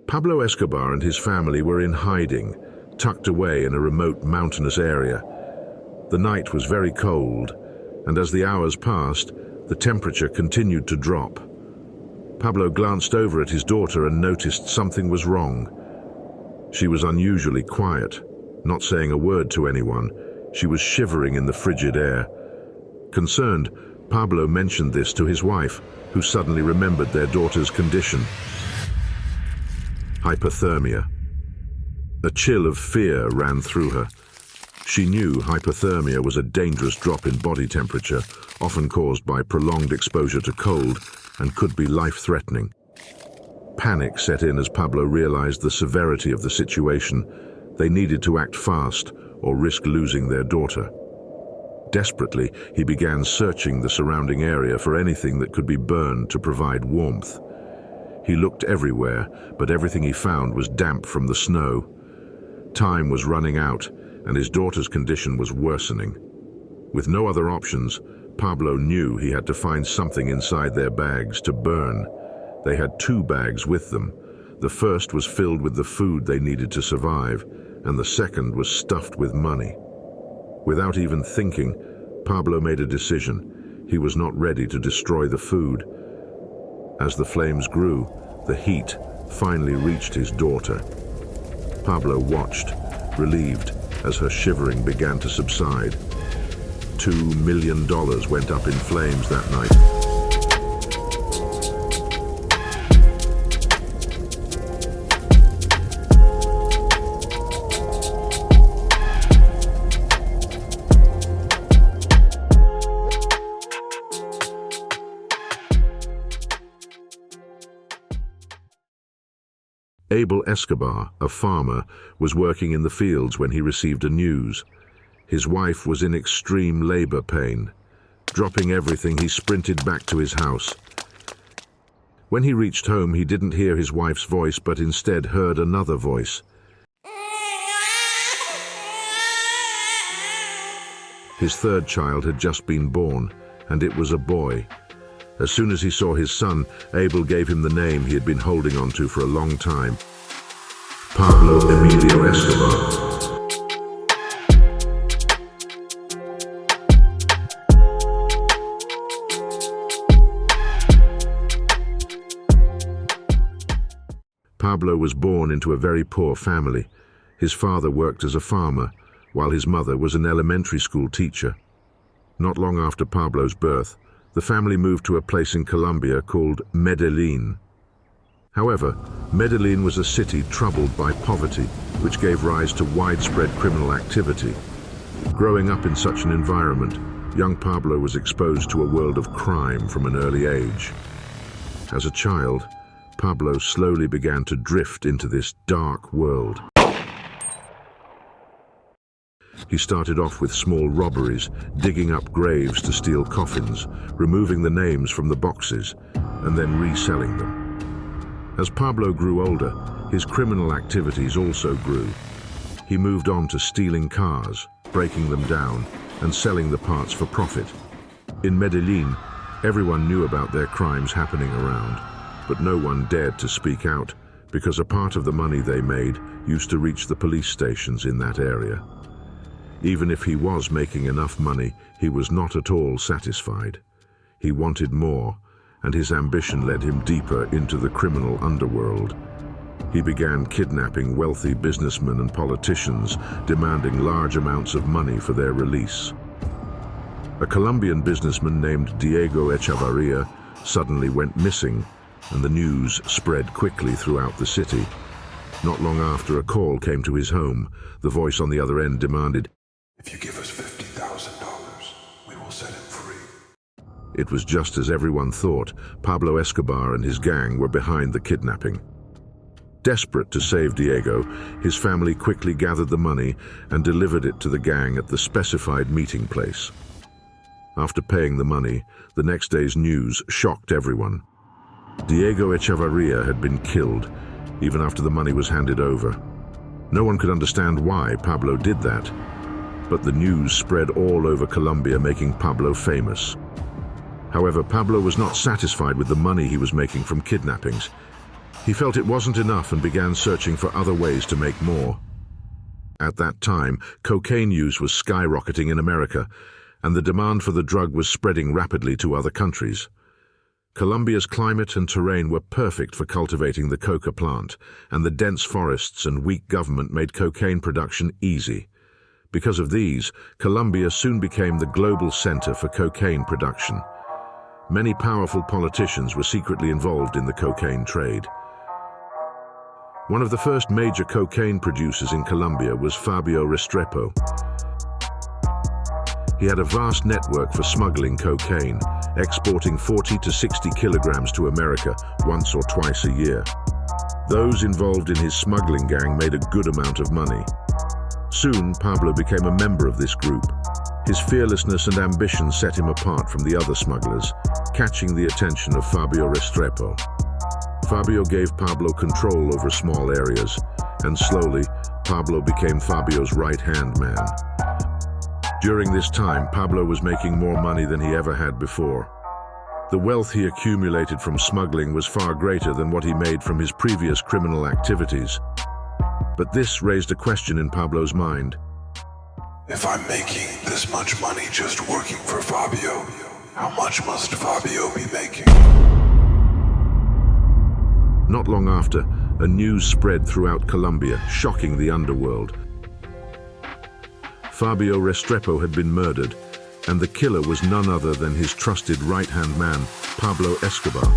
Pablo Escobar and his family were in hiding, tucked away in a remote mountainous area. The night was very cold, and as the hours passed, the temperature continued to drop. Pablo glanced over at his daughter and noticed something was wrong. She was unusually quiet, not saying a word to anyone. She was shivering in the frigid air. Concerned, Pablo mentioned this to his wife, who suddenly remembered their daughter's condition. Hypothermia. A chill of fear ran through her. She knew hypothermia was a dangerous drop in body temperature, often caused by prolonged exposure to cold, and could be life-threatening. Panic set in as Pablo realized the severity of the situation. They needed to act fast or risk losing their daughter. Desperately, he began searching the surrounding area for anything that could be burned to provide warmth. He looked everywhere, but everything he found was damp from the snow. Time was running out, and his daughter's condition was worsening. With no other options, Pablo knew he had to find something inside their bags to burn. They had 2 bags with them. The first was filled with the food they needed to survive, and the second was stuffed with money. Without even thinking, Pablo made a decision. He was not ready to destroy the food. As the flames grew, the heat finally reached his daughter. Pablo watched, relieved, as her shivering began to subside. $2 million went up in flames that night. Pablo Escobar, a farmer, was working in the fields when he received a news. His wife was in extreme labor pain. Dropping everything, he sprinted back to his house. When he reached home, he didn't hear his wife's voice, but instead heard another voice. His 3rd child had just been born, and it was a boy. As soon as he saw his son, Abel gave him the name he had been holding on to for a long time. Pablo Emilio Escobar. Pablo was born into a very poor family. His father worked as a farmer, while his mother was an elementary school teacher. Not long after Pablo's birth, the family moved to a place in Colombia called Medellin. However, Medellin was a city troubled by poverty, which gave rise to widespread criminal activity. Growing up in such an environment, young Pablo was exposed to a world of crime from an early age. As a child, Pablo slowly began to drift into this dark world. He started off with small robberies, digging up graves to steal coffins, removing the names from the boxes, and then reselling them. As Pablo grew older, his criminal activities also grew. He moved on to stealing cars, breaking them down, and selling the parts for profit. In Medellin, everyone knew about their crimes happening around, but no one dared to speak out because a part of the money they made used to reach the police stations in that area. Even if he was making enough money, he was not at all satisfied. He wanted more, and his ambition led him deeper into the criminal underworld. He began kidnapping wealthy businessmen and politicians, demanding large amounts of money for their release. A Colombian businessman named Diego Echevarria suddenly went missing, and the news spread quickly throughout the city. Not long after, a call came to his home. The voice on the other end demanded, "If you give us $50,000, we will set him free." It was just as everyone thought. Pablo Escobar and his gang were behind the kidnapping. Desperate to save Diego, his family quickly gathered the money and delivered it to the gang at the specified meeting place. After paying the money, the next day's news shocked everyone. Diego Echevarria had been killed, even after the money was handed over. No one could understand why Pablo did that, but the news spread all over Colombia, making Pablo famous. However, Pablo was not satisfied with the money he was making from kidnappings. He felt it wasn't enough and began searching for other ways to make more. At that time, cocaine use was skyrocketing in America, and the demand for the drug was spreading rapidly to other countries. Colombia's climate and terrain were perfect for cultivating the coca plant, and the dense forests and weak government made cocaine production easy. Because of these, Colombia soon became the global center for cocaine production. Many powerful politicians were secretly involved in the cocaine trade. One of the first major cocaine producers in Colombia was Pablo Restrepo. He had a vast network for smuggling cocaine, exporting 40 to 60 kilograms to America once or twice a year. Those involved in his smuggling gang made a good amount of money. Soon, Pablo became a member of this group. His fearlessness and ambition set him apart from the other smugglers, catching the attention of Pablo Restrepo. Fabio gave Pablo control over small areas, and slowly, Pablo became Fabio's right-hand man. During this time, Pablo was making more money than he ever had before. The wealth he accumulated from smuggling was far greater than what he made from his previous criminal activities. But this raised a question in Pablo's mind. If I'm making this much money just working for Fabio, how much must Fabio be making? Not long after, a news spread throughout Colombia, shocking the underworld. Fabio Restrepo had been murdered, and the killer was none other than his trusted right-hand man, Pablo Escobar.